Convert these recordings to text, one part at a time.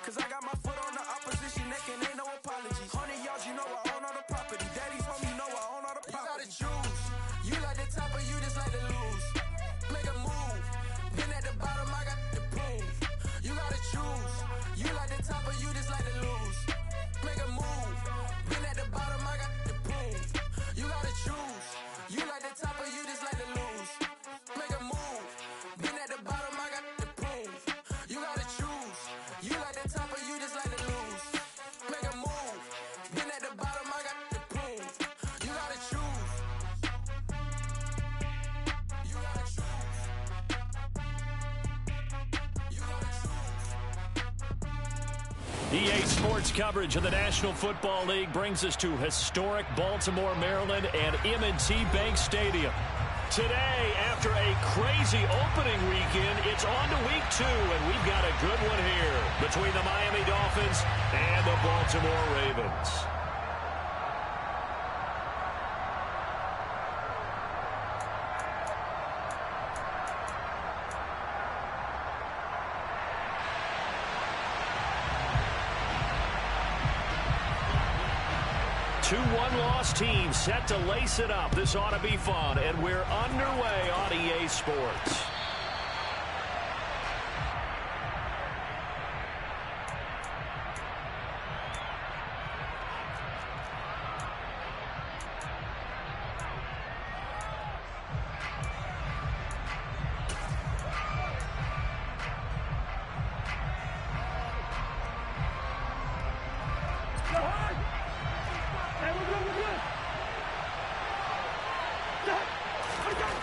Cause I got my foot on the opposition neck and ain't no apologies. 100 yards, you know I own all the property. Daddy's home, you know I own all the property. You gotta choose. You like the top or you just like to lose. Make a move. Been at the bottom, I got the prove. You gotta choose. You like the top or you just like to lose. Make a move. Been at the bottom, I got the prove. You gotta choose. You like the top or you just like to lose. Make a move. Been at the bottom, I got the prove. You gotta choose. You like the top or you just like to lose. Make a move. Been at the bottom, I got the prove. You gotta choose. You gotta choose. You gotta choose. EA Sports coverage of the National Football League brings us to historic Baltimore, Maryland, and M&T Bank Stadium. Today, after a crazy opening weekend, it's on to week 2, and we've got a good one here between the Miami Dolphins and the Baltimore Ravens. Two one-loss teams set to lace it up. This ought to be fun, and we're underway on EA Sports.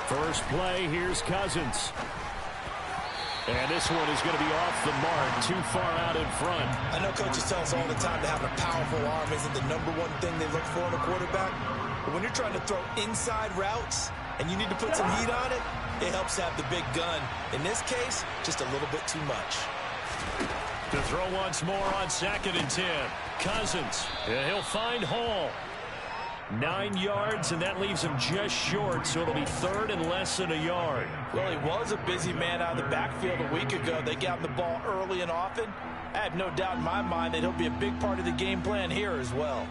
First play, here's Cousins. And this one is going to be off the mark, too far out in front. I know coaches tell us all the time that having a powerful arm isn't the #1 thing they look for in a quarterback. But when you're trying to throw inside routes and you need to put some heat on it, it helps have the big gun. In this case, just a little bit too much. To throw once more on 2nd and 10. Cousins, and he'll find Hall. 9 yards, and that leaves him just short, so it'll be 3rd and less than a yard. Well, he was a busy man out of the backfield a week ago. They got him the ball early and often. I have no doubt in my mind that he'll be a big part of the game plan here as well.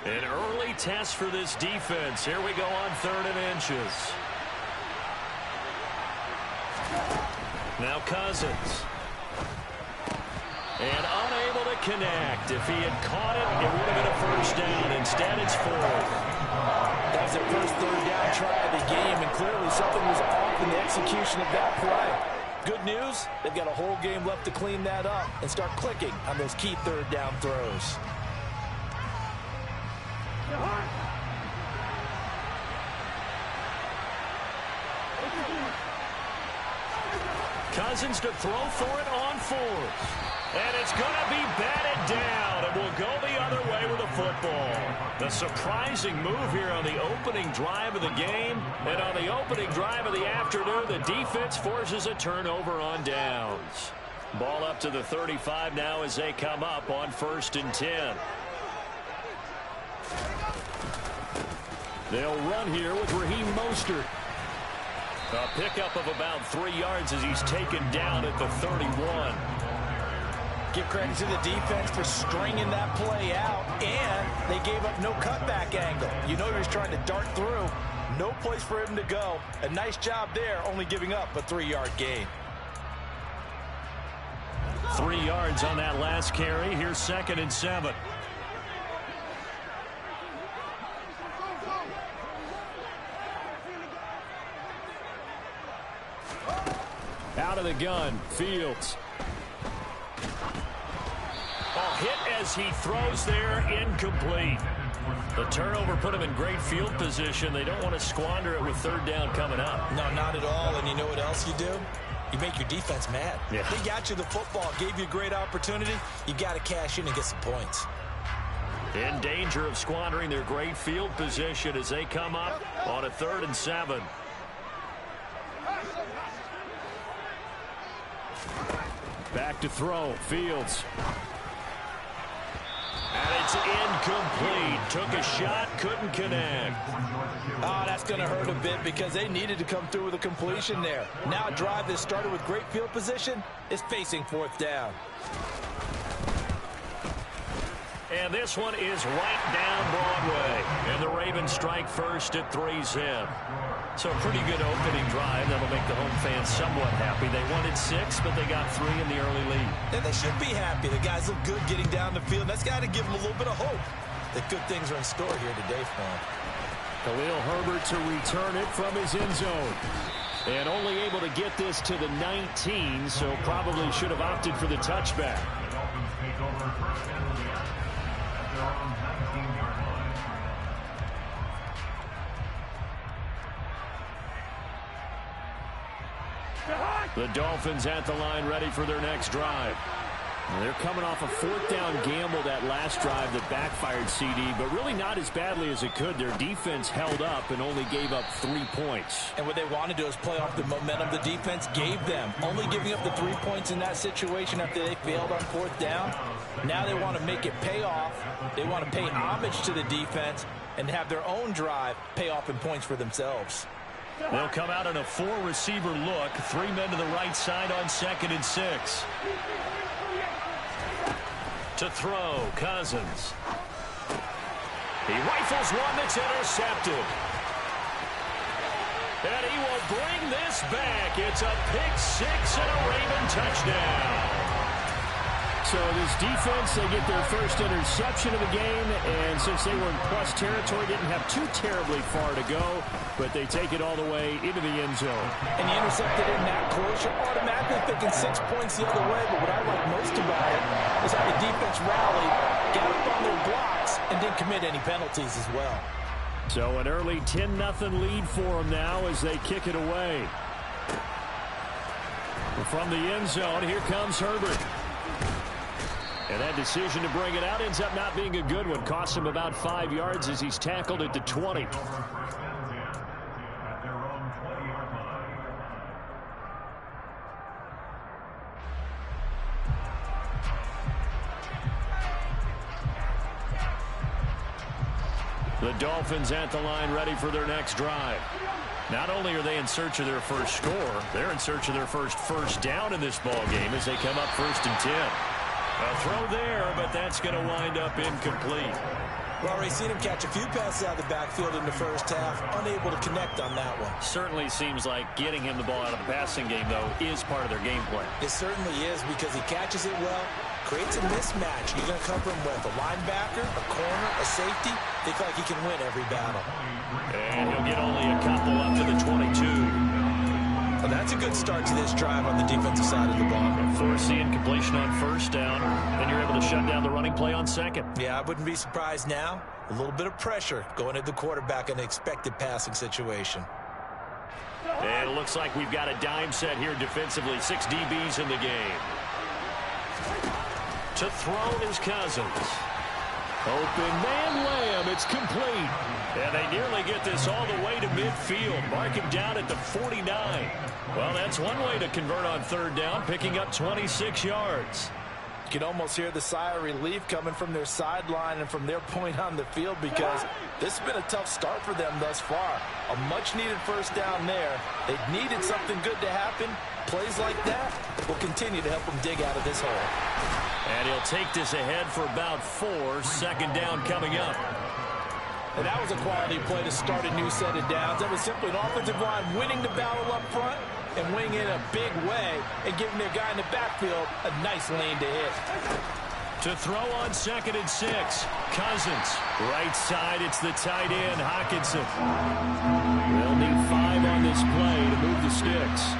An early test for this defense. Here we go on 3rd and inches. Now Cousins. And unable to connect. If he had caught it, it would have been a first down. Instead, it's 4th. That's their first 3rd down try of the game, and clearly something was off in the execution of that play. Good news, they've got a whole game left to clean that up and start clicking on those key 3rd down throws. Cousins to throw for it on 4th. And it's going to be batted down, and we'll go the other way with the football. The surprising move here on the opening drive of the game, and on the opening drive of the afternoon, the defense forces a turnover on downs. Ball up to the 35 now as they come up on 1st and 10. They'll run here with Raheem Mostert. A pickup of about 3 yards as he's taken down at the 31. Give credit to the defense for stringing that play out, and they gave up no cutback angle. You know he was trying to dart through. No place for him to go. A nice job there, only giving up a 3-yard gain. 3 yards on that last carry. Here's 2nd and 7. Out of the gun, Fields. Hit as he throws there, incomplete. The turnover put him in great field position. They don't want to squander it with 3rd down coming up. No, not at all. And you know what else you do? You make your defense mad. Yeah. They got you the football, gave you a great opportunity. You got to cash in and get some points. In danger of squandering their great field position as they come up on a 3rd and 7. Back to throw, Fields. And it's is incomplete. Took a shot, couldn't connect. Oh, that's going to hurt a bit because they needed to come through with a completion there. Now a drive that started with great field position is facing 4th down. And this one is right down Broadway. And the Ravens strike first at 3-zip. So a pretty good opening drive that'll make the home fans somewhat happy. They wanted 6, but they got 3 in the early lead. And they should be happy. The guys look good getting down the field. That's got to give them a little bit of hope that good things are in store here today for them. Khalil Herbert to return it from his end zone. And only able to get this to the 19, so probably should have opted for the touchback. The Dolphins at the line ready for their next drive. They're coming off a 4th down gamble that last drive that backfired CD, but really not as badly as it could. Their defense held up and only gave up 3 points. And what they want to do is play off the momentum the defense gave them. Only giving up the 3 points in that situation after they failed on 4th down. Now they want to make it pay off. They want to pay homage to the defense and have their own drive pay off in points for themselves. They'll come out in a 4-receiver look. 3 men to the right side on 2nd and 6. To throw, Cousins. He rifles one that's intercepted. And he will bring this back. It's a pick 6 and a Raven touchdown. So this defense, they get their first interception of the game, and since they were in plus territory, didn't have too terribly far to go, but they take it all the way into the end zone. And you intercepted in that close, you're automatically thinking 6 points the other way, but what I like most about it is how the defense rallied, got up on their blocks, and didn't commit any penalties as well. So an early 10-0 lead for them now as they kick it away. From the end zone, here comes Herbert. And that decision to bring it out ends up not being a good one. Costs him about 5 yards as he's tackled at the 20. The Dolphins at the line ready for their next drive. Not only are they in search of their first score, they're in search of their first down in this ball game as they come up 1st and 10. A throw there, but that's going to wind up incomplete. We've already seen him catch a few passes out of the backfield in the first half, unable to connect on that one. Certainly seems like getting him the ball out of the passing game, though, is part of their game plan. It certainly is because he catches it well, creates a mismatch. You're going to cover him with a linebacker, a corner, a safety. They feel like he can win every battle. And he'll get only a couple up to the 22. Well, that's a good start to this drive on the defensive side of the ball. Forcing completion on 1st down, then you're able to shut down the running play on 2nd. Yeah, I wouldn't be surprised now. A little bit of pressure going at the quarterback in an expected passing situation. And it looks like we've got a dime set here defensively. 6 DBs in the game. To throw is Cousins. Open man Lamb, it's complete. And they nearly get this all the way to midfield. Mark him down at the 49. Well, that's one way to convert on 3rd down, picking up 26 yards. You can almost hear the sigh of relief coming from their sideline and from their point on the field because this has been a tough start for them thus far. A much-needed 1st down there. They needed something good to happen. Plays like that will continue to help them dig out of this hole. And he'll take this ahead for about 4. 2nd down coming up. And that was a quality play to start a new set of downs. That was simply an offensive line winning the battle up front and winning in a big way and giving their guy in the backfield a nice lane to hit. To throw on 2nd and 6. Cousins. Right side, it's the tight end, Hockenson. They'll need 5 on this play to move the sticks.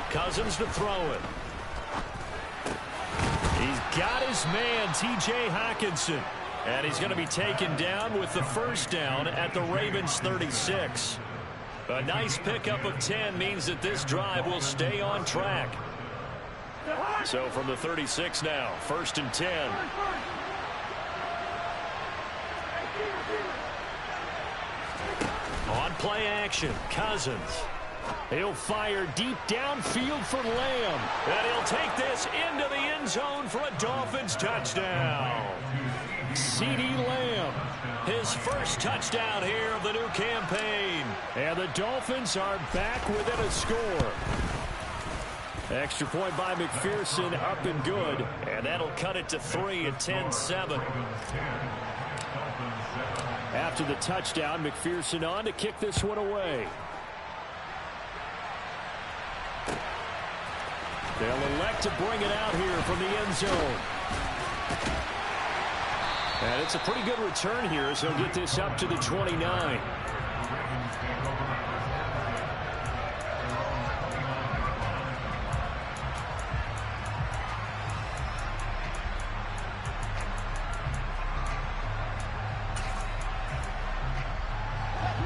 Cousins to throw it. He's got his man, T.J. Hockenson. And he's going to be taken down with the 1st down at the Ravens 36. A nice pickup of 10 means that this drive will stay on track. So from the 36 now, 1st and 10. On play action, Cousins. He'll fire deep downfield for Lamb. And he'll take this into the end zone for a Dolphins touchdown. CeeDee Lamb, his first touchdown here of the new campaign. And the Dolphins are back within a score. Extra point by McPherson, up and good. And that'll cut it to 3 at 10-7. After the touchdown, McPherson on to kick this one away. They'll elect to bring it out here from the end zone. And it's a pretty good return here as he'll get this up to the 29.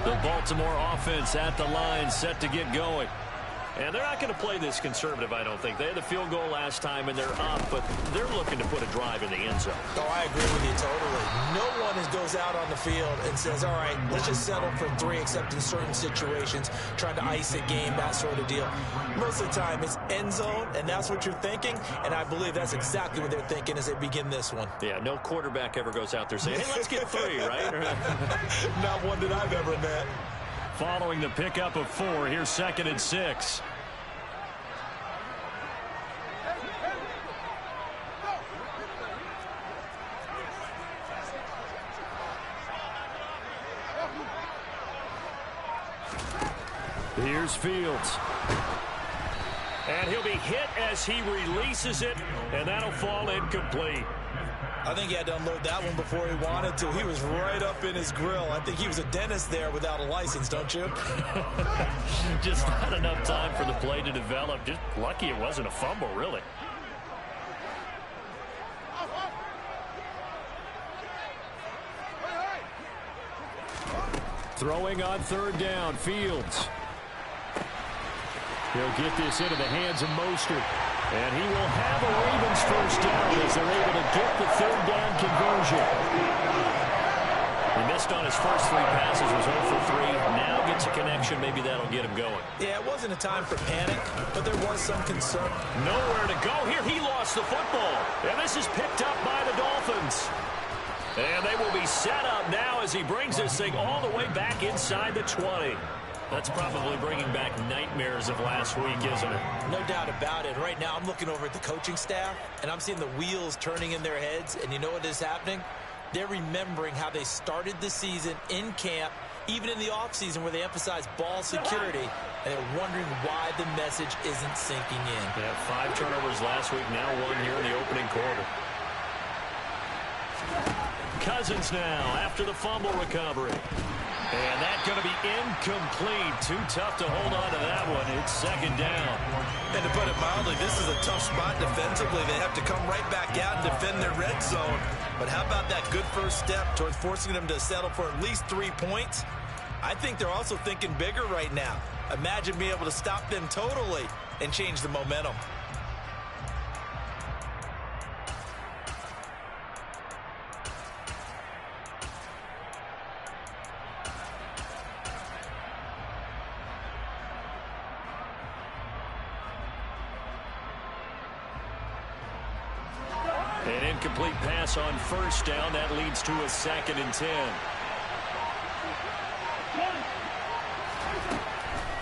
The Baltimore offense at the line, set to get going. And they're not going to play this conservative, I don't think. They had the field goal last time, and they're up, but they're looking to put a drive in the end zone. Oh, I agree with you totally. No one goes out on the field and says, all right, let's just settle for 3, except in certain situations, trying to ice a game, that sort of deal. Most of the time, it's end zone, and that's what you're thinking, and I believe that's exactly what they're thinking as they begin this one. Yeah, no quarterback ever goes out there saying, hey, let's get 3, right? Not one that I've ever met. Following the pickup of 4, here's 2nd and 6. Here's Fields. And he'll be hit as he releases it, and that'll fall incomplete. I think he had to unload that one before he wanted to. He was right up in his grill. I think he was a dentist there without a license, don't you? Just not enough time for the play to develop. Just lucky it wasn't a fumble, really. Throwing on 3rd down, Fields. He'll get this into the hands of Mostert. And he will have a Ravens first down as they're able to get the 3rd down conversion. He missed on his first 3 passes, was 0 for 3. Now gets a connection. Maybe that'll get him going. Yeah, it wasn't a time for panic, but there was some concern. Nowhere to go here. He lost the football. And this is picked up by the Dolphins. And they will be set up now as he brings this thing all the way back inside the 20. That's probably bringing back nightmares of last week, isn't it? No doubt about it. Right now, I'm looking over at the coaching staff, and I'm seeing the wheels turning in their heads. And you know what is happening? They're remembering how they started the season in camp, even in the offseason where they emphasized ball security, and they're wondering why the message isn't sinking in. Yeah, 5 turnovers last week, now 1 here in the opening quarter. Cousins now after the fumble recovery. And that's going to be incomplete. Too tough to hold on to that one. It's 2nd down. And to put it mildly, this is a tough spot defensively. They have to come right back out and defend their red zone. But how about that good first step towards forcing them to settle for at least 3 points? I think they're also thinking bigger right now. Imagine being able to stop them totally and change the momentum. An incomplete pass on first down. That leads to a 2nd and 10.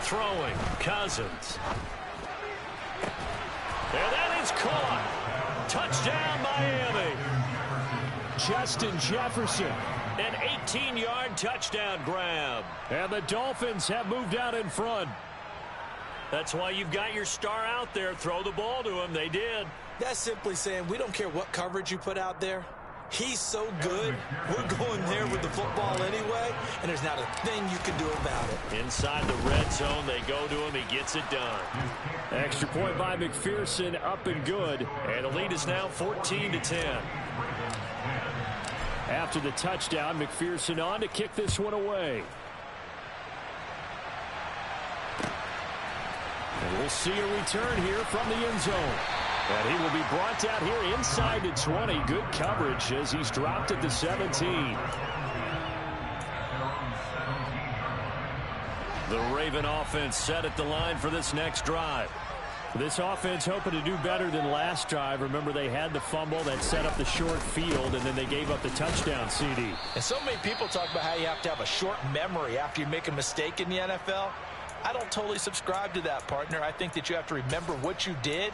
Throwing, Cousins. And that is caught. Touchdown, Miami. Justin Jefferson. An 18-yard touchdown grab. And the Dolphins have moved out in front. That's why you've got your star out there. Throw the ball to him. They did. That's simply saying we don't care what coverage you put out there. He's so good, we're going there with the football anyway, and there's not a thing you can do about it. Inside the red zone, they go to him. He gets it done. Extra point by McPherson, up and good. And the lead is now 14-10. After the touchdown, McPherson on to kick this one away. And we'll see a return here from the end zone. And he will be brought out here inside the 20. Good coverage as he's dropped at the 17. The Raven offense set at the line for this next drive. This offense hoping to do better than last drive. Remember, they had the fumble that set up the short field, and then they gave up the touchdown CD. And so many people talk about how you have to have a short memory after you make a mistake in the NFL. I don't totally subscribe to that, partner. I think that you have to remember what you did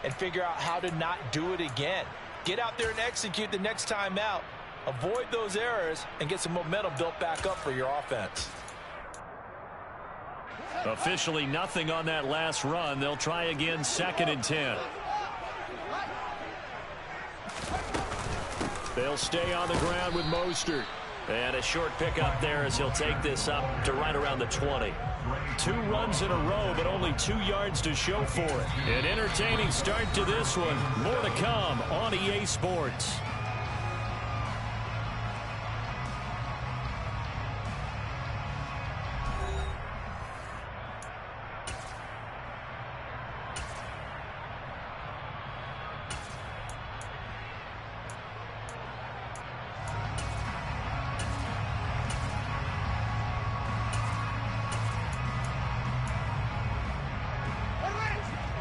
and figure out how to not do it again. Get out there and execute the next time out. Avoid those errors and get some momentum built back up for your offense. Officially nothing on that last run. They'll try again, 2nd and 10. They'll stay on the ground with Mostert. And a short pickup there as he'll take this up to right around the 20. 2 runs in a row, but only 2 yards to show for it. An entertaining start to this one. More to come on EA Sports.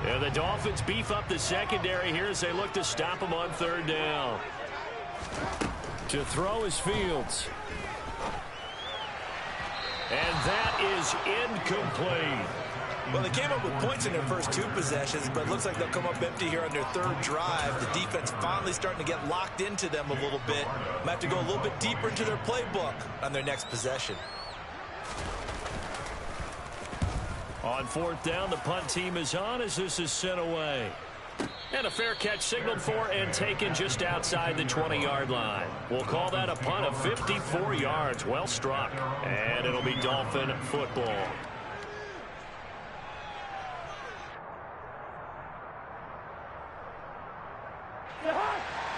And the Dolphins beef up the secondary here as they look to stop him on 3rd down. To throw is Fields. And that is incomplete. Well, they came up with points in their first 2 possessions, but it looks like they'll come up empty here on their 3rd drive. The defense finally starting to get locked into them a little bit. Might have to go a little bit deeper into their playbook on their next possession. On 4th down, the punt team is on as this is sent away. And a fair catch signaled for and taken just outside the 20-yard line. We'll call that a punt of 54 yards. Well struck. And it'll be Dolphin football.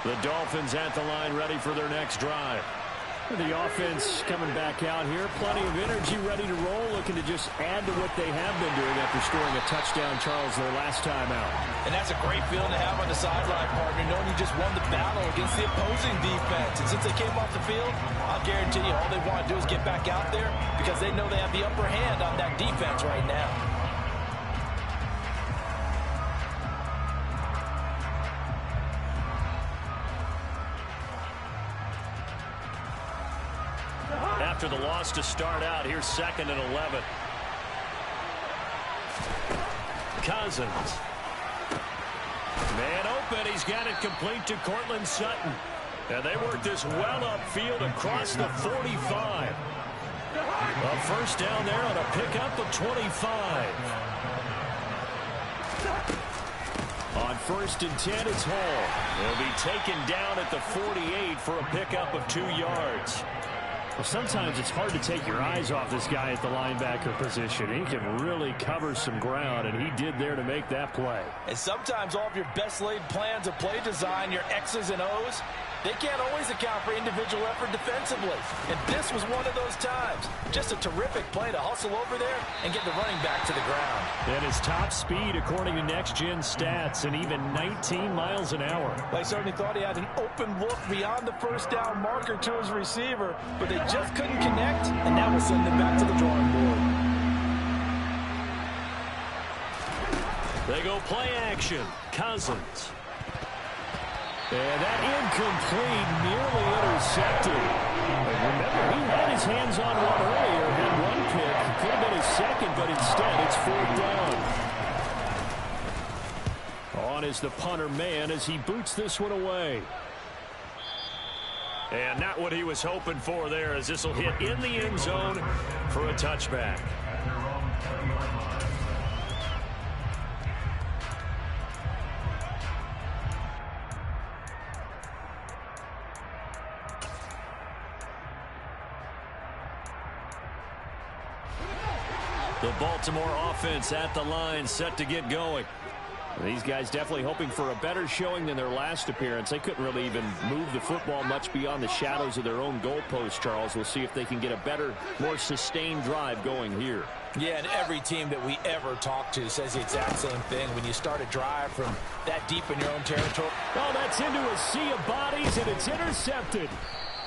The Dolphins at the line ready for their next drive. The offense coming back out here. Plenty of energy, ready to roll, looking to just add to what they have been doing after scoring a touchdown, Charles, their last time out. And that's a great feeling to have on the sideline, partner, knowing you just won the battle against the opposing defense. And since they came off the field, I'll guarantee you all they want to do is get back out there because they know they have the upper hand on that defense right now. After the loss to start out, here's 2nd and 11. Cousins. Man open, he's got it complete to Cortland Sutton. And they work this well upfield across the 45. A first down there on a pickup of 25. On 1st and 10, it's Hall. He'll be taken down at the 48 for a pickup of 2 yards. Well, sometimes it's hard to take your eyes off this guy at the linebacker position. He can really cover some ground, and he did there to make that play. And sometimes all of your best laid plans of play design, your X's and O's, they can't always account for individual effort defensively. And this was one of those times. Just a terrific play to hustle over there and get the running back to the ground. And his top speed, according to Next Gen Stats, and even 19 miles an hour. They certainly thought he had an open look beyond the first down marker to his receiver, but they just couldn't connect, and that will send them back to the drawing board. They go play action. Cousins. And that incomplete, nearly intercepted. Remember, he had his hands on one earlier, had one pick. It could have been his second, but instead it's 4th down. On is the punter man as he boots this one away. And not what he was hoping for there, as this will hit in the end zone for a touchback. The Baltimore offense at the line, set to get going. These guys definitely hoping for a better showing than their last appearance. They couldn't really even move the football much beyond the shadows of their own goalpost, Charles. We'll see if they can get a better, more sustained drive going here. Yeah, and every team that we ever talk to says the exact same thing. When you start a drive from that deep in your own territory. Oh, that's into a sea of bodies, and it's intercepted.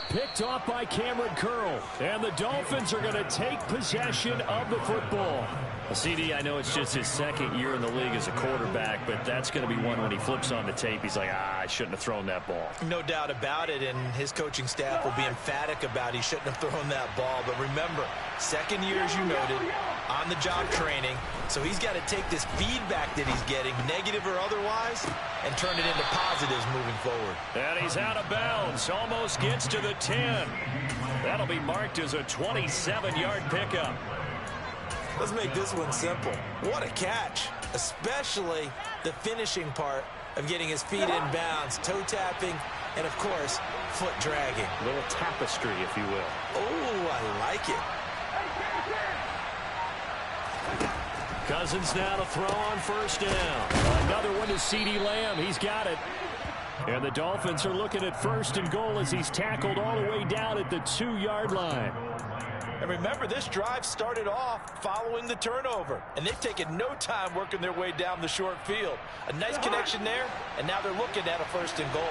Picked off by Cameron Curl. And the Dolphins are going to take possession of the football. CD, I know it's just his second year in the league as a quarterback, but that's going to be one when he flips on the tape. He's like, I shouldn't have thrown that ball. No doubt about it, and his coaching staff will be emphatic about he shouldn't have thrown that ball. But remember, second year, as you noted, on-the-job training. So he's got to take this feedback that he's getting, negative or otherwise, and turn it into positives moving forward. And he's out of bounds. Almost gets to the 10. That'll be marked as a 27-yard pickup. Let's make this one simple. What a catch, especially the finishing part of getting his feet in bounds, toe tapping, and, of course, foot dragging. A little tapestry, if you will. Oh, I like it. Cousins now to throw on first down. Another one to CeeDee Lamb. He's got it. And the Dolphins are looking at first and goal as he's tackled all the way down at the 2-yard line. And remember, this drive started off following the turnover, and they've taken no time working their way down the short field. A nice connection there, and now they're looking at a first and goal.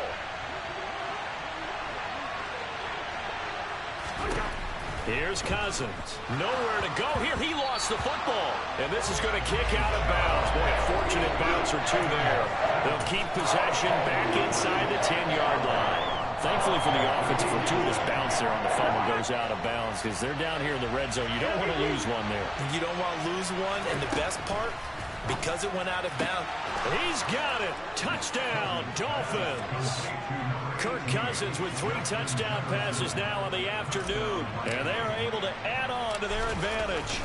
Here's Cousins. Nowhere to go here. He lost the football. And this is going to kick out of bounds. Boy, a fortunate bounce or two there. They'll keep possession back inside the 10-yard line. Thankfully for the offense, a fortuitous bounce there on the fumble goes out of bounds because they're down here in the red zone. You don't want to lose one there. You don't want to lose one, and the best part, because it went out of bounds. He's got it. Touchdown, Dolphins. Kirk Cousins with 3 touchdown passes now in the afternoon, and they are able to add on to their advantage.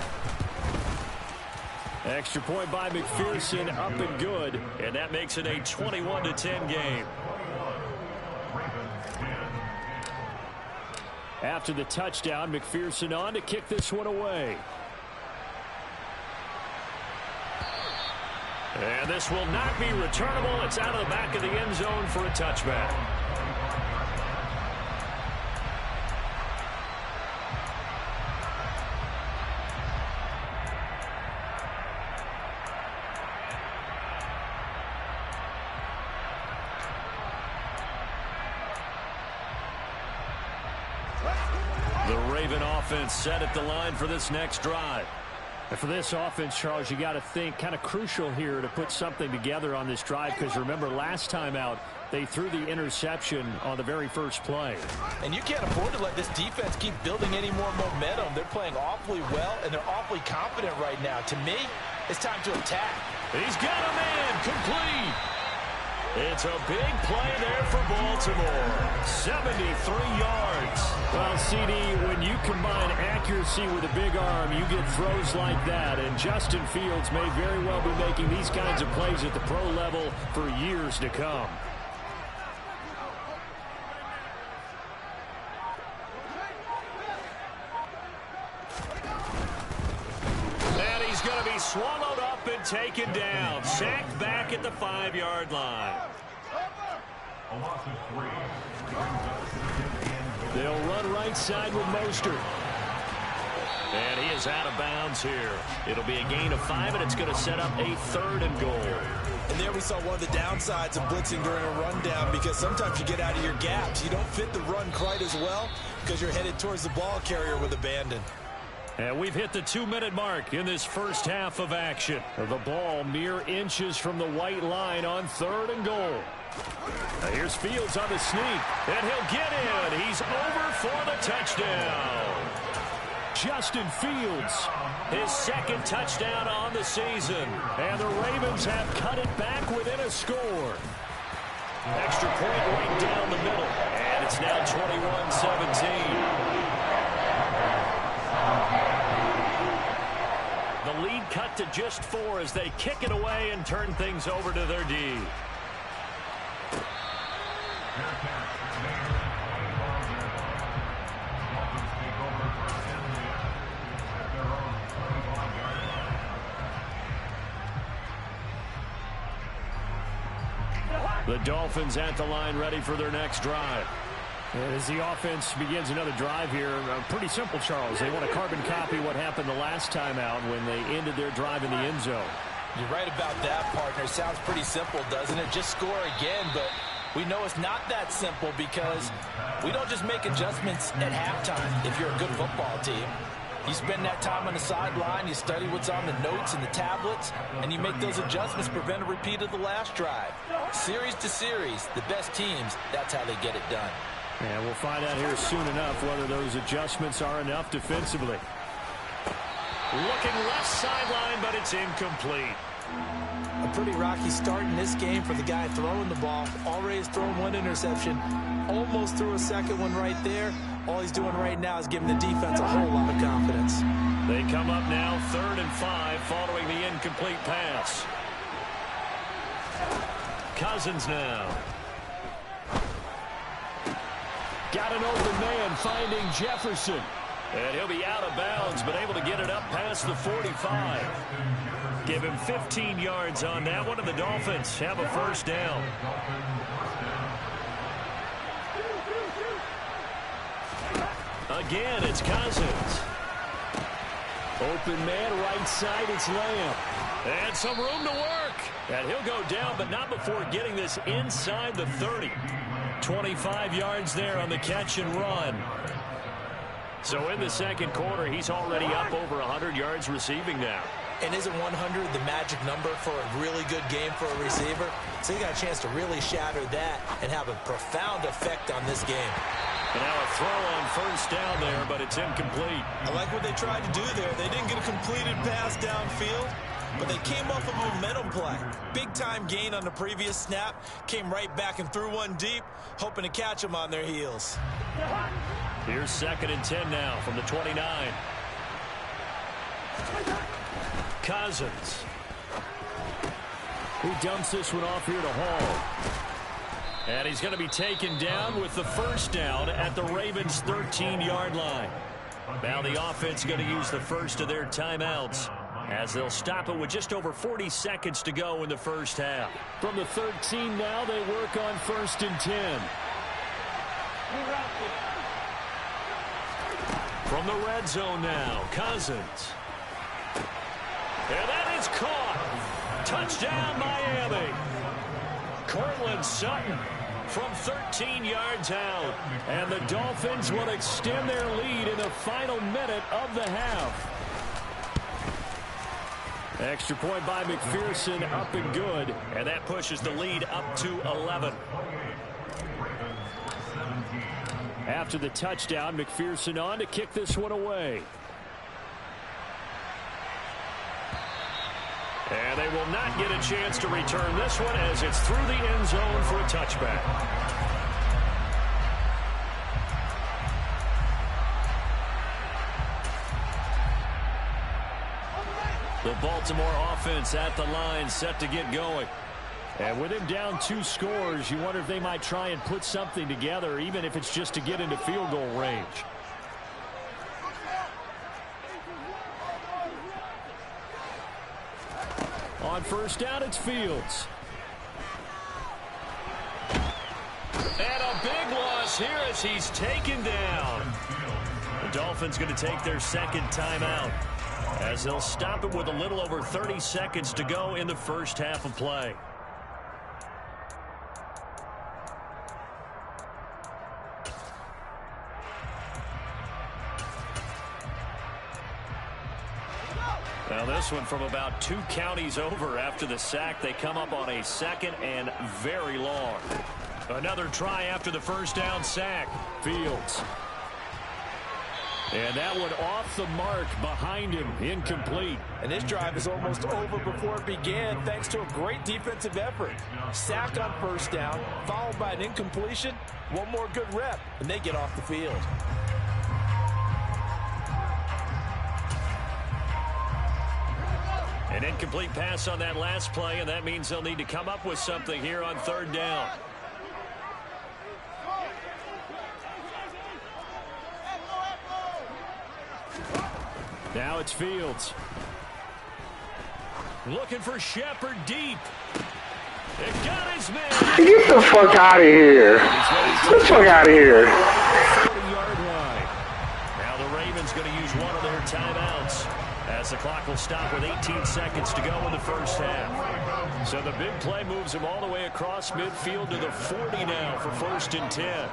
Extra point by McPherson, up and good, and that makes it a 21-10 game. After the touchdown, McPherson on to kick this one away. And this will not be returnable. It's out of the back of the end zone for a touchback. The Raven offense set at the line for this next drive. And for this offense, Charles, you got to think kind of crucial here to put something together on this drive because remember last time out they threw the interception on the very first play. And you can't afford to let this defense keep building any more momentum. They're playing awfully well and they're awfully confident right now. To me, it's time to attack. He's got a man complete. It's a big play there for Baltimore. 73 yards. Well, CD, when you combine accuracy with a big arm, you get throws like that. And Justin Fields may very well be making these kinds of plays at the pro level for years to come. And he's going to be swallowed up and taken down. Sacked back at the 5-yard line. They'll run right side with Mostert. And he is out of bounds here. It'll be a gain of 5, and it's going to set up a 3rd and goal. And there we saw one of the downsides of blitzing during a rundown because sometimes you get out of your gaps. You don't fit the run quite as well because you're headed towards the ball carrier with abandon. And we've hit the 2-minute mark in this first half of action. The ball mere inches from the white line on 3rd and goal. Now here's Fields on the sneak, and he'll get in. He's over for the touchdown. Justin Fields, his 2nd touchdown on the season. And the Ravens have cut it back within a score. Extra point right down the middle. And it's now 21-17. The lead cut to just 4 as they kick it away and turn things over to their D. The Dolphins at the line ready for their next drive. And as the offense begins another drive here, pretty simple, Charles. They want to carbon copy what happened the last time out when they ended their drive in the end zone. You're right about that, partner. Sounds pretty simple, doesn't it? Just score again, but We know it's not that simple because we don't just make adjustments at halftime if you're a good football team. You spend that time on the sideline, you study what's on the notes and the tablets, and you make those adjustments to prevent a repeat of the last drive. Series to series, the best teams, that's how they get it done. And we'll find out here soon enough whether those adjustments are enough defensively. Looking left sideline, but it's incomplete. A pretty rocky start in this game for the guy throwing the ball. Already has thrown one interception. Almost threw a second one right there. All he's doing right now is giving the defense a whole lot of confidence. They come up now 3rd and 5 following the incomplete pass. Cousins now. Got an open man finding Jefferson. And he'll be out of bounds, but able to get it up past the 45. Give him 15 yards on that one, and the Dolphins have a first down. Again, it's Cousins. Open man, right side, it's Lamb. And some room to work. And he'll go down, but not before getting this inside the 30. 25 yards there on the catch and run. So in the second quarter, he's already up over 100 yards receiving now. And isn't 100 the magic number for a really good game for a receiver? So he got a chance to really shatter that and have a profound effect on this game. And now a throw on first down there, but it's incomplete. I like what they tried to do there. They didn't get a completed pass downfield, but they came off of a momentum play. Big-time gain on the previous snap. Came right back and threw one deep, hoping to catch them on their heels. Here's 2nd and 10 now from the 29. Cousins. He dumps this one off here to Hall. And he's going to be taken down with the first down at the Ravens' 13-yard line. Now the offense going to use the first of their timeouts as they'll stop it with just over 40 seconds to go in the first half. From the 13 now, they work on 1st and 10. From the red zone now, Cousins. And that is caught. Touchdown, Miami. Cortland Sutton from 13 yards out. And the Dolphins will extend their lead in the final minute of the half. Extra point by McPherson, up and good. And that pushes the lead up to 11. After the touchdown, McPherson on to kick this one away. And they will not get a chance to return this one as it's through the end zone for a touchback. The Baltimore offense at the line, set to get going. And with him down 2 scores, you wonder if they might try and put something together, even if it's just to get into field goal range. On first down, it's Fields. And a big loss here as he's taken down. The Dolphins going to take their second timeout as they'll stop it with a little over 30 seconds to go in the first half of play. Now this one from about 2 counties over after the sack. They come up on a 2nd and very long. Another try after the first down sack. Fields. And that one off the mark behind him. Incomplete. And this drive is almost over before it began thanks to a great defensive effort. Sack on first down, followed by an incompletion. One more good rep, and they get off the field. An incomplete pass on that last play, and that means they'll need to come up with something here on 3rd down. Now it's Fields. Looking for Shepard deep. It got his man. Get the fuck out of here. Get the fuck out of here. 40-yard line. Now the Ravens going to use one of their timeouts as the clock will stop with 18 seconds to go in the first half. So the big play moves him all the way across midfield to the 40 now for 1st and 10.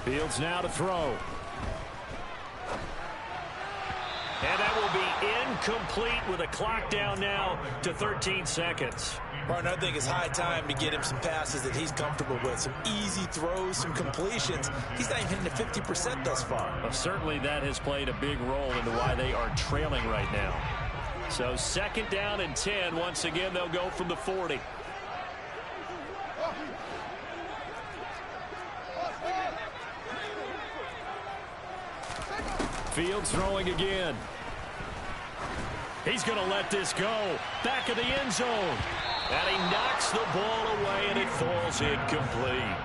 Fields now to throw. And that will be incomplete with a clock down now to 13 seconds. Martin, I think it's high time to get him some passes that he's comfortable with. Some easy throws, some completions. He's not even hitting the 50% thus far. Well, certainly that has played a big role into why they are trailing right now. So 2nd down and 10. Once again, they'll go from the 40. Fields throwing again. He's going to let this go. Back of the end zone. And he knocks the ball away, and it falls incomplete.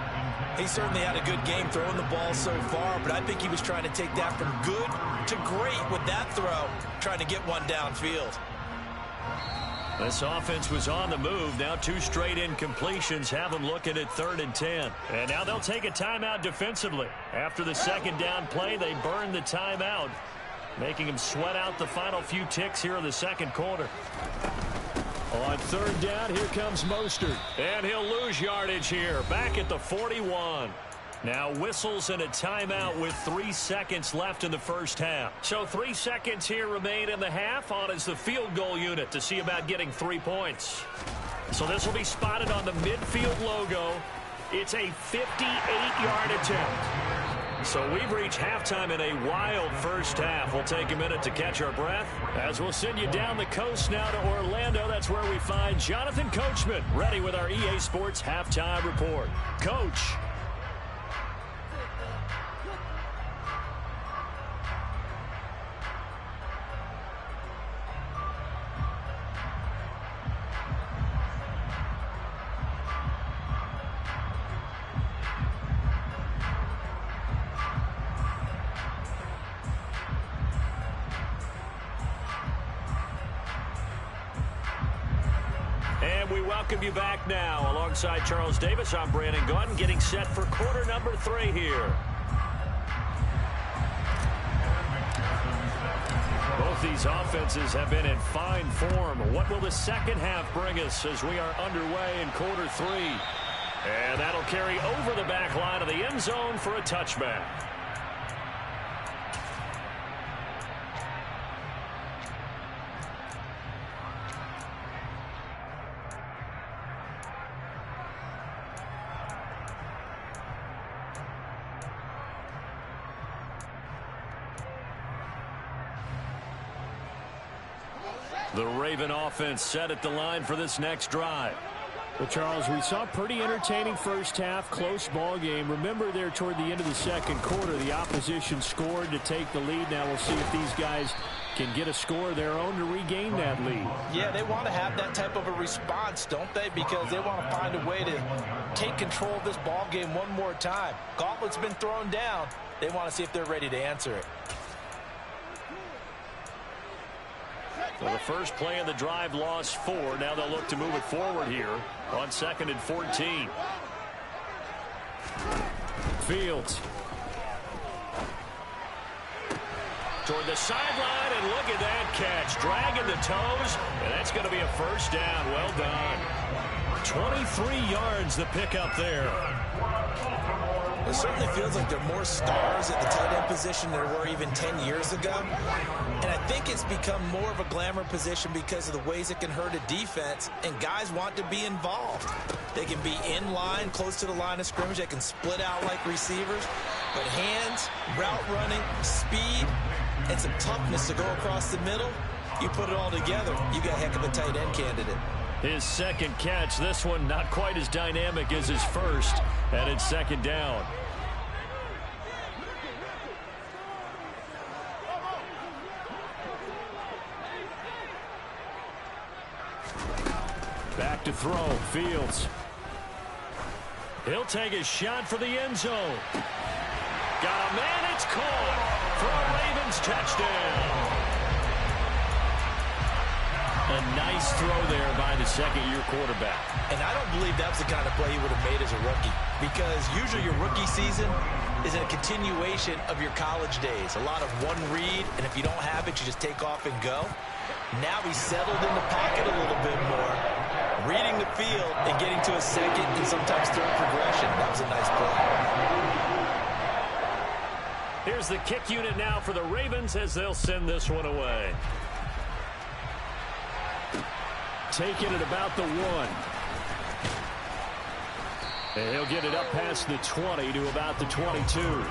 He certainly had a good game throwing the ball so far, but I think he was trying to take that from good to great with that throw, trying to get one downfield. This offense was on the move. Now 2 straight incompletions have them looking at 3rd and 10. And now they'll take a timeout defensively. After the 2nd down play, they burn the timeout, making them sweat out the final few ticks here in the 2nd quarter. On 3rd down, here comes Mostert. And he'll lose yardage here, back at the 41. Now whistles and a timeout with 3 seconds left in the first half. So 3 seconds here remain in the half. On is the field goal unit to see about getting 3 points. So this will be spotted on the midfield logo. It's a 58-yard attempt. So we've reached halftime in a wild first half. We'll take a minute to catch our breath as we'll send you down the coast now to Orlando. That's where we find Jonathan Coachman ready with our EA Sports halftime report. Coach. We welcome you back now. Alongside Charles Davis, I'm Brandon Gunn, getting set for quarter number 3 here. Both these offenses have been in fine form. What will the second half bring us as we are underway in quarter 3? And that'll carry over the back line of the end zone for a touchback. The Raven offense set at the line for this next drive. Well, Charles, we saw a pretty entertaining first half, close ball game. Remember there toward the end of the 2nd quarter, the opposition scored to take the lead. Now we'll see if these guys can get a score of their own to regain that lead. Yeah, they want to have that type of a response, don't they? Because they want to find a way to take control of this ball game one more time. Gauntlet's been thrown down. They want to see if they're ready to answer it. Well, the first play of the drive lost 4. Now they'll look to move it forward here on 2nd and 14. Fields. Toward the sideline, and look at that catch. Dragging the toes, and that's going to be a first down. Well done. 23 yards the pickup there. It certainly feels like there are more stars at the tight end position than there were even 10 years ago. And I think it's become more of a glamour position because of the ways it can hurt a defense, and guys want to be involved. They can be in line, close to the line of scrimmage. They can split out like receivers. But hands, route running, speed, and some toughness to go across the middle, you put it all together, you got a heck of a tight end candidate. His second catch, this one not quite as dynamic as his first, and it's 2nd down. Back to throw, Fields. He'll take a shot for the end zone. Got a man, it's caught for a Ravens touchdown. A nice throw there by the second-year quarterback. And I don't believe that's the kind of play he would have made as a rookie, because usually your rookie season is a continuation of your college days. A lot of one read, and if you don't have it, you just take off and go. Now he's settled in the pocket a little bit more, reading the field and getting to a second and sometimes third progression. That was a nice play. Here's the kick unit now for the Ravens as they'll send this one away. Taking it about the 1. And he'll get it up past the 20 to about the 22.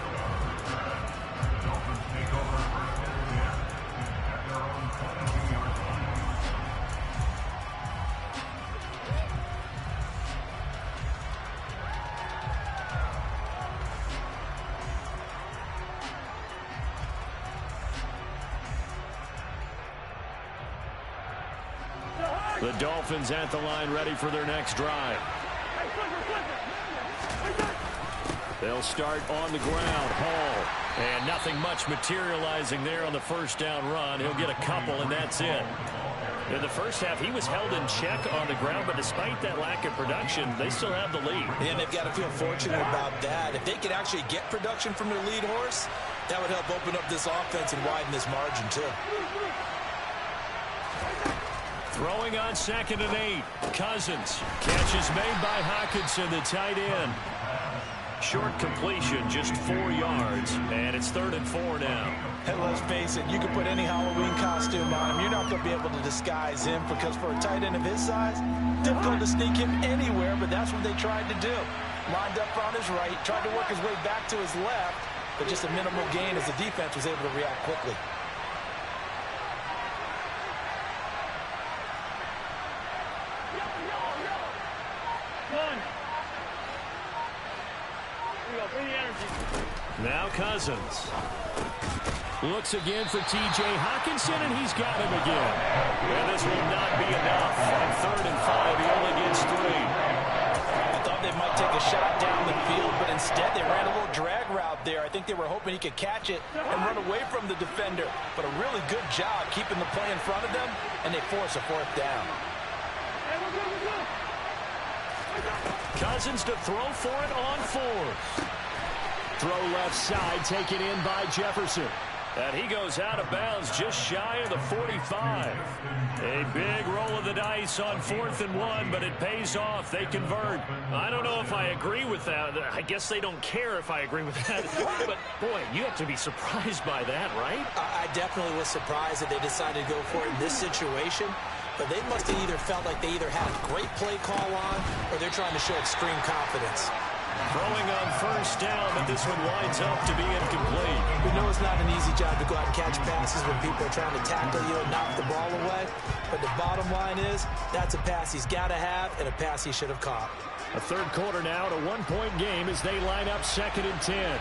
The Dolphins at the line, ready for their next drive. They'll start on the ground. Hall. And nothing much materializing there on the first down run. He'll get a couple, and that's it. In the first half, he was held in check on the ground, but despite that lack of production, they still have the lead. And they've got to feel fortunate about that. If they could actually get production from their lead horse, that would help open up this offense and widen this margin, too. Throwing on 2nd and 8. Cousins. Catch is made by Hockenson, the tight end. Short completion, just 4 yards, and it's 3rd and 4 now. And let's face it, you can put any Halloween costume on him. You're not going to be able to disguise him, because for a tight end of his size, difficult to sneak him anywhere, but that's what they tried to do. Lined up on his right, tried to work his way back to his left, but just a minimal gain as the defense was able to react quickly. Now Cousins. Looks again for T.J. Hockenson, and he's got him again. And this will not be enough. On 3rd and 5, he only gets 3. I thought they might take a shot down the field, but instead they ran a little drag route there. I think they were hoping he could catch it and run away from the defender. But a really good job keeping the play in front of them, and they force a 4th down. Cousins to throw for it on 4th. Throw left side, taken in by Jefferson. And he goes out of bounds just shy of the 45. A big roll of the dice on 4th and 1, but it pays off. They convert. I don't know if I agree with that. I guess they don't care if I agree with that. But, boy, you have to be surprised by that, right? I definitely was surprised that they decided to go for it in this situation. But they must have either felt like they either had a great play call on, or they're trying to show extreme confidence. Throwing on 1st down, but this one winds up to be incomplete. We know it's not an easy job to go out and catch passes when people are trying to tackle you and knock the ball away. But the bottom line is, that's a pass he's got to have and a pass he should have caught. A 3rd quarter now, and a 1-point game as they line up 2nd and 10.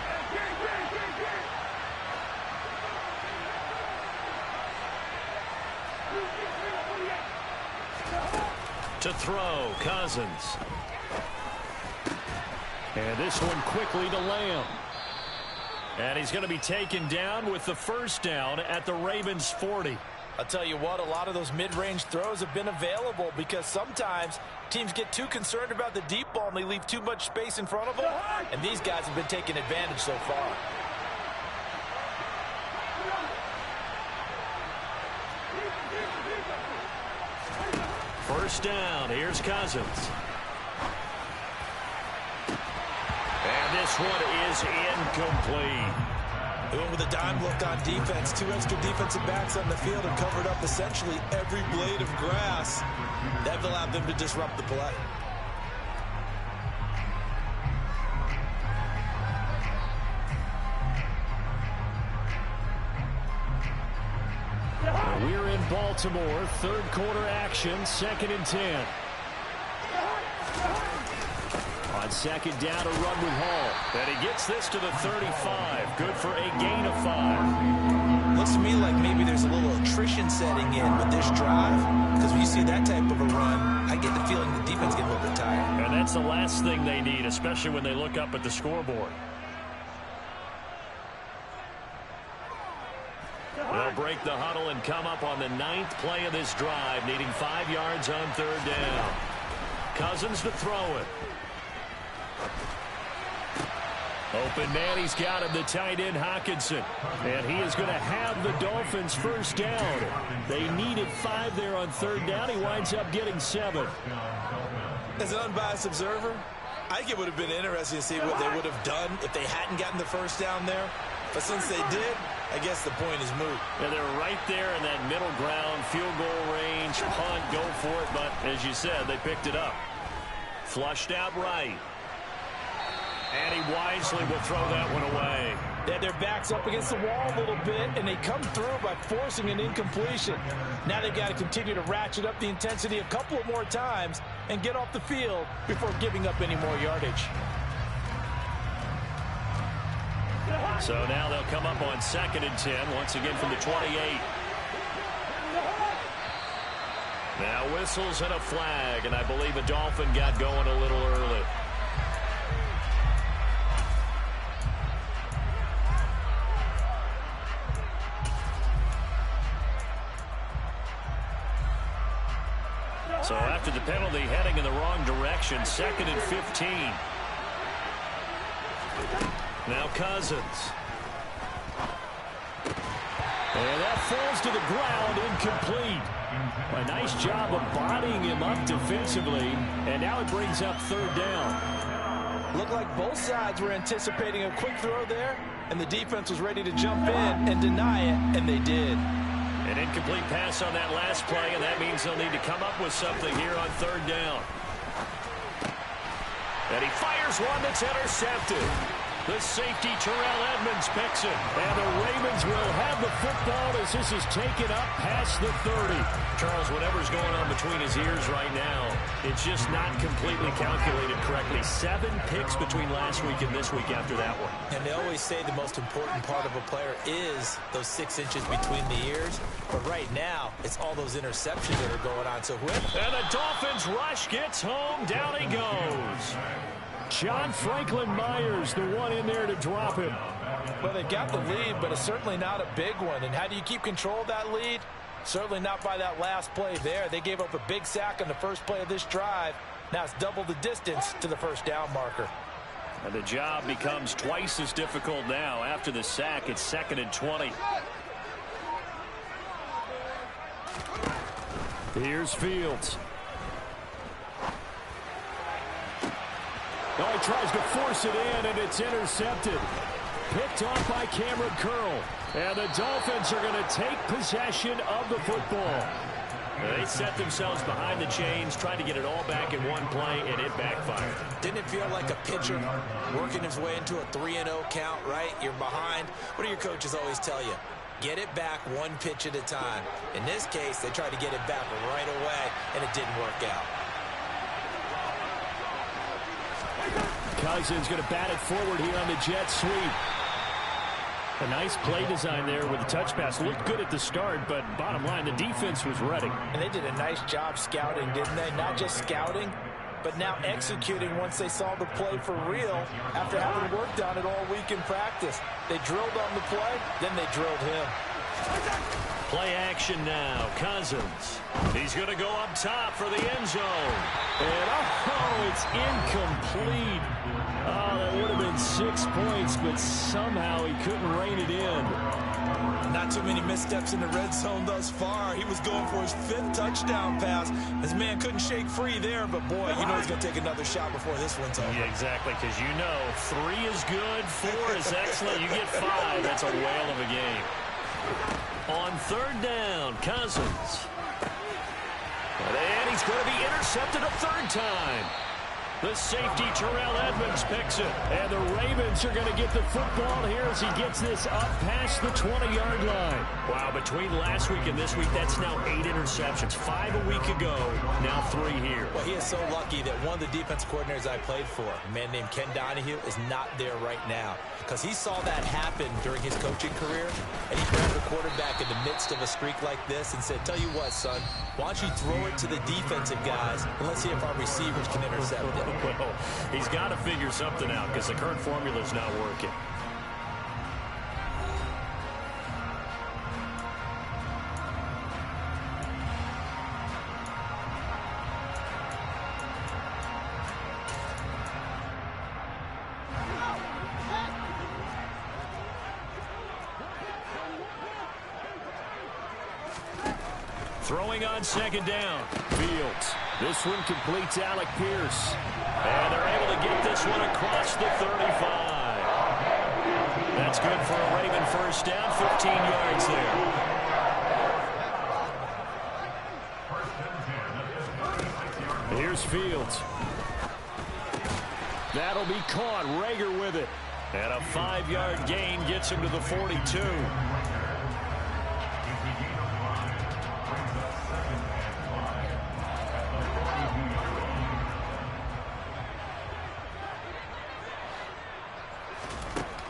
To throw, Cousins. And this one quickly to Lamb. And he's going to be taken down with the 1st down at the Ravens' 40. I'll tell you what, a lot of those mid-range throws have been available, because sometimes teams get too concerned about the deep ball and they leave too much space in front of them. And these guys have been taking advantage so far. First down, here's Cousins. And this one is incomplete. They went with a dime look on defense. 2 extra defensive backs on the field and covered up essentially every blade of grass. That allowed them to disrupt the play. We're in Baltimore, 3rd quarter action, 2nd and 10. On 2nd down, a run with Hall. And he gets this to the 35. Good for a gain of 5. Looks to me like maybe there's a little attrition setting in with this drive, because when you see that type of a run, I get the feeling the defense gets a little bit tired. And that's the last thing they need, especially when they look up at the scoreboard. They'll break the huddle and come up on the 9th play of this drive, needing 5 yards on 3rd down. Cousins to throw it. Open man, he's got him, the tight end Hockenson. And he is going to have the Dolphins first down. They needed 5 there on 3rd down. He winds up getting 7. As an unbiased observer, I think it would have been interesting to see what they would have done if they hadn't gotten the first down there. But since they did, I guess the point is moot. And they're right there in that middle ground, field goal range, punt, go for it. But as you said, they picked it up. Flushed out right. And he wisely will throw that one away. They had their backs up against the wall a little bit, and they come through by forcing an incompletion. Now they've got to continue to ratchet up the intensity a couple of more times and get off the field before giving up any more yardage. So now they'll come up on 2nd and 10, once again from the 28. Now whistles and a flag, and I believe a Dolphin got going a little early. So after the penalty, heading in the wrong direction, 2nd and 15. Now Cousins. And that falls to the ground, incomplete. A nice job of bodying him up defensively, and now it brings up 3rd down. Looked like both sides were anticipating a quick throw there, and the defense was ready to jump in and deny it, and they did. An incomplete pass on that last play, and that means they'll need to come up with something here on 3rd down. And he fires one that's intercepted. The safety, Terrell Edmonds, picks it. And the Ravens will have the football as this is taken up past the 30. Charles, whatever's going on between his ears right now, it's just not completely calculated correctly. 7 picks between last week and this week after that one. And they always say the most important part of a player is those 6 inches between the ears. But right now, it's all those interceptions that are going on. So and the Dolphins rush gets home. Down he goes. John Franklin Myers, the one in there to drop him. Well, they've got the lead, but it's certainly not a big one. And how do you keep control of that lead? Certainly not by that last play there. They gave up a big sack on the first play of this drive. Now it's double the distance to the first down marker. And the job becomes twice as difficult now. After the sack, it's 2nd and 20. Here's Fields. Oh, he tries to force it in, and it's intercepted. Picked off by Cameron Curl. And the Dolphins are going to take possession of the football. They set themselves behind the chains, trying to get it all back in one play, and it backfired. Didn't it feel like a pitcher working his way into a 3-0 count, right? You're behind. What do your coaches always tell you? Get it back 1 pitch at a time. In this case, they tried to get it back right away, and it didn't work out. Cousins going to bat it forward here on the jet sweep. A nice play design there with the touch pass. Looked good at the start, but bottom line, the defense was ready. And they did a nice job scouting, didn't they? Not just scouting, but now executing once they saw the play for real after having worked on it all week in practice. They drilled on the play, then they drilled him. Play action now. Cousins. He's going to go up top for the end zone. And it's incomplete. Oh, that would have been 6 points, but somehow he couldn't rein it in. Not too many missteps in the red zone thus far. He was going for his 5th touchdown pass. His man couldn't shake free there, but boy, you know he's going to take another shot before this one's over. Yeah, exactly, because you know 3 is good, 4 is excellent. You get 5. That's a whale of a game. On 3rd down, Cousins. And he's going to be intercepted a 3rd time. The safety, Terrell Edmonds, picks it. And the Ravens are going to get the football here as he gets this up past the 20-yard line. Wow, between last week and this week, that's now 8 interceptions. 5 a week ago, now 3 here. Well, he is so lucky that one of the defense coordinators I played for, a man named Ken Donahue, is not there right now. Because he saw that happen during his coaching career, and he grabbed the quarterback in the midst of a streak like this and said, tell you what, son, why don't you throw it to the defensive guys, and let's see if our receivers can intercept it. Well, he's got to figure something out because the current formula is not working. Throwing on second down. Fields. This one completes Alec Pierce. And they're able to get this one across the 35. That's good for a Raven first down, 15 yards there. Here's Fields. That'll be caught. Rager with it. And a 5-yard gain gets him to the 42.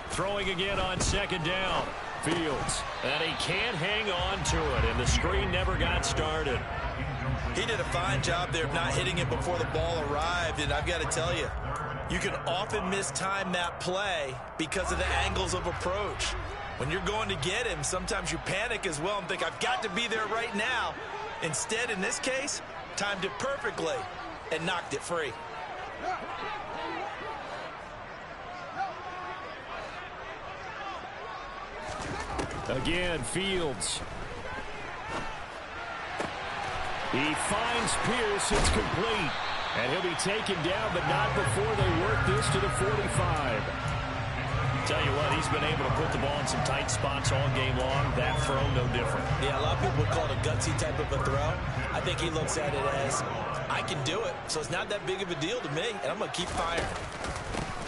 Throwing again on second down. Fields. And he can't hang on to it. And the screen never got started. He did a fine job there of not hitting it before the ball arrived. And I've got to tell you, you can often mistime that play because of the angles of approach. When you're going to get him, sometimes you panic as well and think, I've got to be there right now. Instead, in this case, timed it perfectly and knocked it free. Again, Fields. He finds Pierce. It's complete. And he'll be taken down, but not before they work this to the 45. Tell you what, he's been able to put the ball in some tight spots all game long. That throw, no different. Yeah, a lot of people would call it a gutsy type of a throw. I think he looks at it as, I can do it, so it's not that big of a deal to me, and I'm going to keep firing.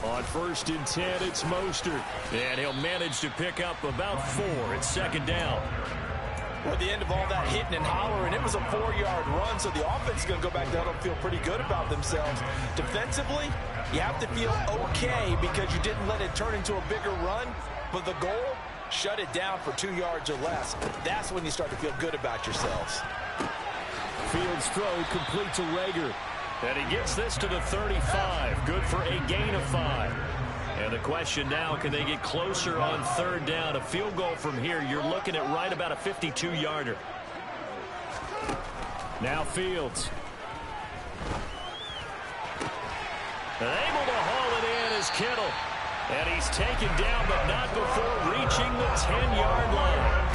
On 1st and 10, it's Mostert. And he'll manage to pick up about 4. It's second down. At the end of all that hitting and hollering, it was a 4-yard run, so the offense is going to go back down and feel pretty good about themselves. Defensively, you have to feel okay because you didn't let it turn into a bigger run, but the goal, shut it down for 2 yards or less. That's when you start to feel good about yourselves. Fields' throw complete to Rager. And he gets this to the 35. Good for a gain of 5. And the question now, can they get closer on 3rd down? A field goal from here, you're looking at right about a 52-yarder. Now Fields. And able to haul it in is Kittle. And he's taken down, but not before reaching the 10-yard line.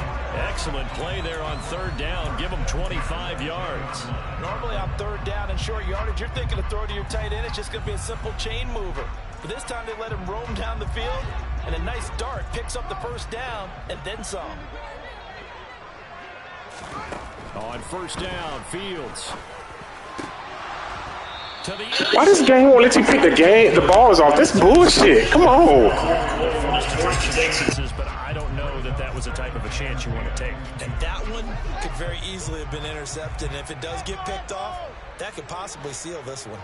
Excellent play there on 3rd down. Give him 25 yards. Normally on 3rd down and short yardage, you're thinking to throw to your tight end. It's just going to be a simple chain mover. But this time they let him roam down the field, and a nice dart picks up the 1st down and then some. On 1st down, Fields. To the Why this game won't let you pick the balls off? This bullshit. Come on. But I don't know that was a type of a chance you want to take. And that one could very easily have been intercepted. And if it does get picked off, that could possibly seal this one.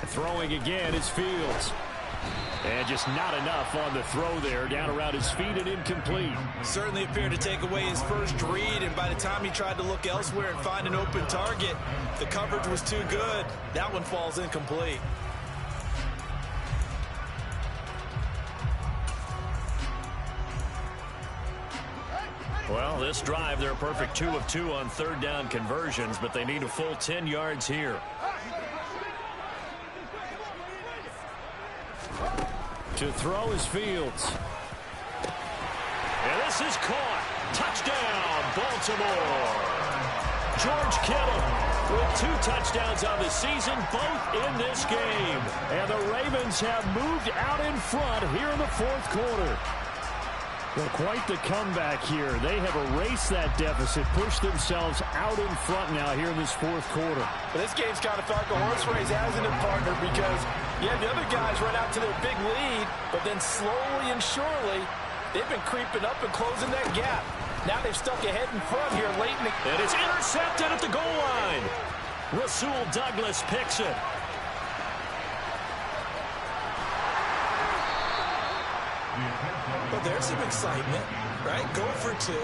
Throwing again is Fields. And just not enough on the throw there. Down around his feet and incomplete. Certainly appeared to take away his first read, and by the time he tried to look elsewhere and find an open target, the coverage was too good. That one falls incomplete. Well, this drive, they're a perfect 2 of 2 on 3rd down conversions, but they need a full 10 yards here. To throw is Fields. And this is caught. Touchdown, Baltimore. George Kittle with 2 touchdowns on the season, both in this game. And the Ravens have moved out in front here in the 4th quarter. Well, quite the comeback here. They have erased that deficit, pushed themselves out in front now here in this 4th quarter. But this game's kind of felt like a horse race, hasn't it, partner? Because, yeah, the other guys run out to their big lead, but then slowly and surely, they've been creeping up and closing that gap. Now they've stuck ahead in front here late in the... And it's intercepted at the goal line. Rasul Douglas picks it. But there's some excitement, right? Go for 2,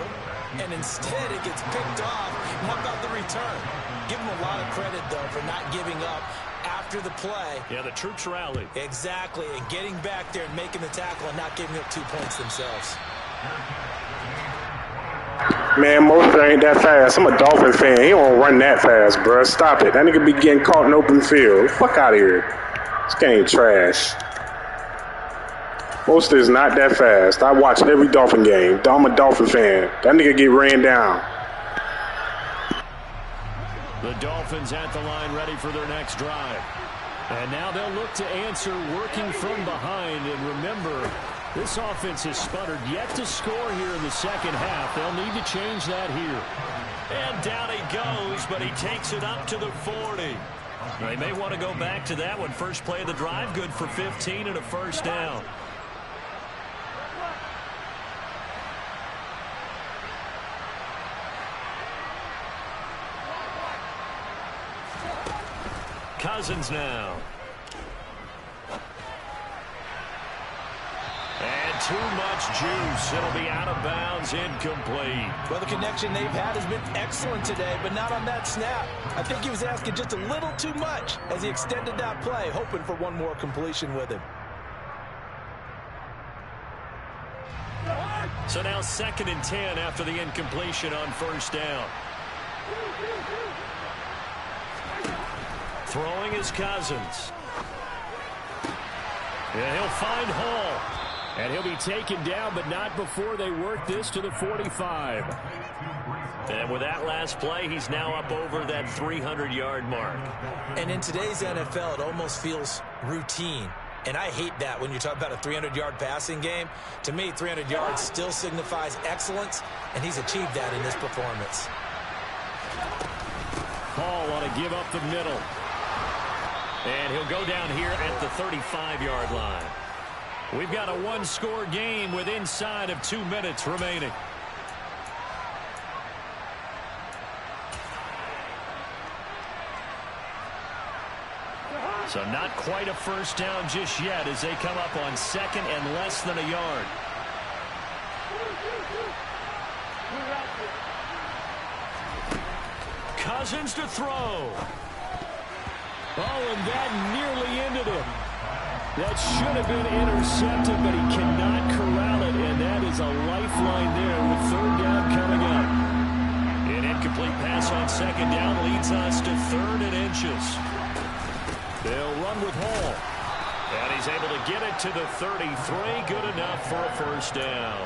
and instead it gets picked off. How about the return? Give them a lot of credit, though, for not giving up after the play. Yeah, the troops rallied. Exactly, and getting back there and making the tackle and not giving up 2 points themselves. Man, Mostert ain't that fast. I'm a Dolphin fan. He don't run that fast, bro. Stop it. That nigga be getting caught in open field. Fuck out of here. This game trash. Most is not that fast. I watch every Dolphin game. I'm a Dolphin fan. That nigga get ran down. The Dolphins at the line ready for their next drive. And now they'll look to answer working from behind. And remember, this offense has sputtered yet to score here in the second half. They'll need to change that here. And down he goes, but he takes it up to the 40. They may want to go back to that one. First play of the drive, good for 15 and a first down. Cousins now. And too much juice. It'll be out of bounds, incomplete. Well, the connection they've had has been excellent today, but not on that snap. I think he was asking just a little too much as he extended that play, hoping for one more completion with him. So now 2nd and 10 after the incompletion on first down. Throwing is Cousins. And he'll find Hall. And he'll be taken down, but not before they work this to the 45. And with that last play, he's now up over that 300-yard mark. And in today's NFL, it almost feels routine. And I hate that when you talk about a 300-yard passing game. To me, 300 yards still signifies excellence, and he's achieved that in this performance. Hall ought to give up the middle. And he'll go down here at the 35-yard line. We've got a one-score game with inside of 2 minutes remaining. So not quite a first down just yet as they come up on 2nd and less than a yard. Cousins to throw. Oh, and that nearly ended him. That should have been intercepted, but he cannot corral it, and that is a lifeline there with 3rd down coming up. An incomplete pass on 2nd down leads us to 3rd and inches. They'll run with Hall. And he's able to get it to the 33. Good enough for a first down.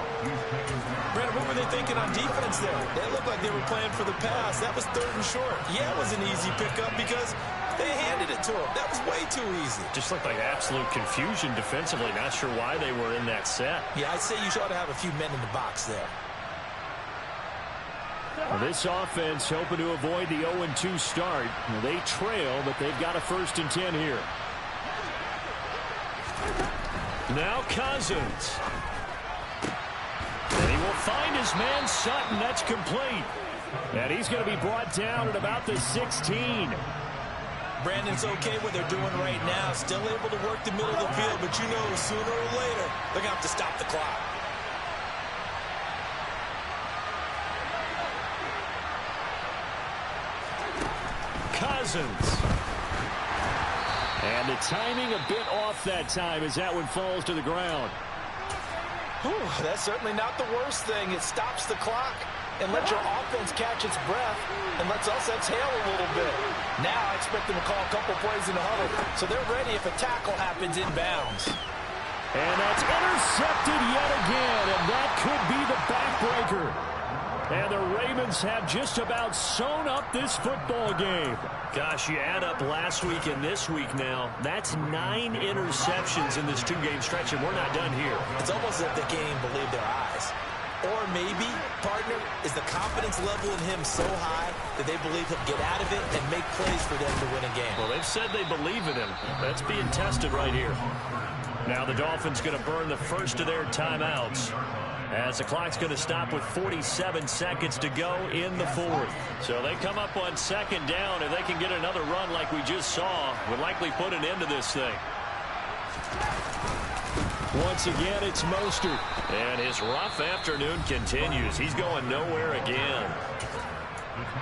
Brandon, what were they thinking on defense there? They looked like they were playing for the pass. That was 3rd and short. Yeah, it was an easy pickup because they handed it to him. That was way too easy. Just looked like absolute confusion defensively. Not sure why they were in that set. Yeah, I'd say you ought to have a few men in the box there. Well, this offense hoping to avoid the 0-2 start. They trail, but they've got a 1st and 10 here. Now Cousins. And he will find his man Sutton. That's complete. And he's going to be brought down at about the 16. Brandon's okay what they're doing right now. Still able to work the middle of the field, but you know sooner or later they're going to have to stop the clock. Cousins. And the timing a bit off that time as that one falls to the ground. Whew, that's certainly not the worst thing. It stops the clock and lets your offense catch its breath and lets us exhale a little bit. Now I expect them to call a couple plays in the huddle, so they're ready if a tackle happens inbounds. And that's intercepted yet again, and that could be the backbreaker. And the Ravens have just about sewn up this football game. Gosh, you add up last week and this week now. That's 9 interceptions in this 2-game stretch, and we're not done here. It's almost as if they can't even believe their eyes. Or maybe, partner, is the confidence level in him so high that they believe he'll get out of it and make plays for them to win a game. Well, they've said they believe in him. That's being tested right here. Now the Dolphins going to burn the first of their timeouts, as the clock's going to stop with 47 seconds to go in the 4th. So they come up on 2nd down. If they can get another run like we just saw, would likely put an end to this thing. Once again, it's Mostert. And his rough afternoon continues. He's going nowhere again.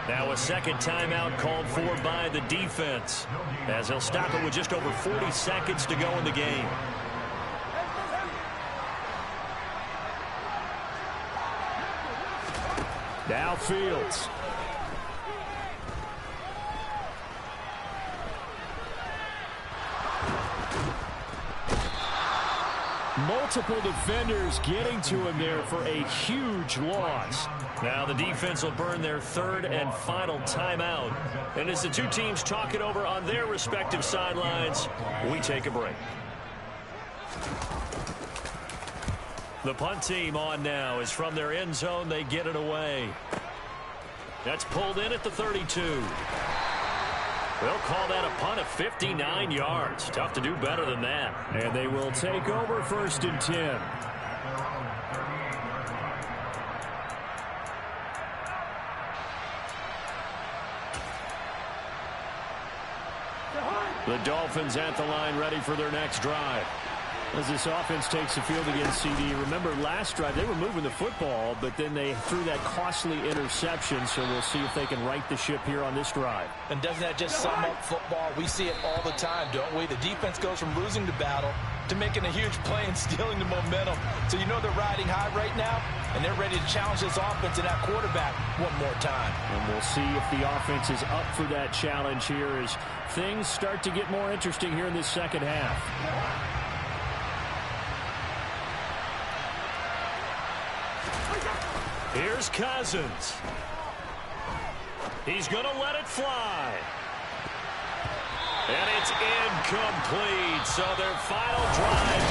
Now a 2nd timeout called for by the defense, as he'll stop it with just over 40 seconds to go in the game. Now Fields. Multiple defenders getting to him there for a huge loss. Now the defense will burn their third and final timeout. And as the two teams talk it over on their respective sidelines, we take a break. The punt team on now is from their end zone. They get it away. That's pulled in at the 32. They'll call that a punt of 59 yards. Tough to do better than that. And they will take over 1st and 10. The Dolphins at the line, ready for their next drive. As this offense takes the field against CD, remember last drive they were moving the football, but then they threw that costly interception, so we'll see if they can right the ship here on this drive. And doesn't that just sum up football? We see it all the time, don't we? The defense goes from losing the battle to making a huge play and stealing the momentum. So you know they're riding high right now, and they're ready to challenge this offense and that quarterback one more time. And we'll see if the offense is up for that challenge here as things start to get more interesting here in this second half. Here's Cousins. He's going to let it fly. And it's incomplete. So their final drive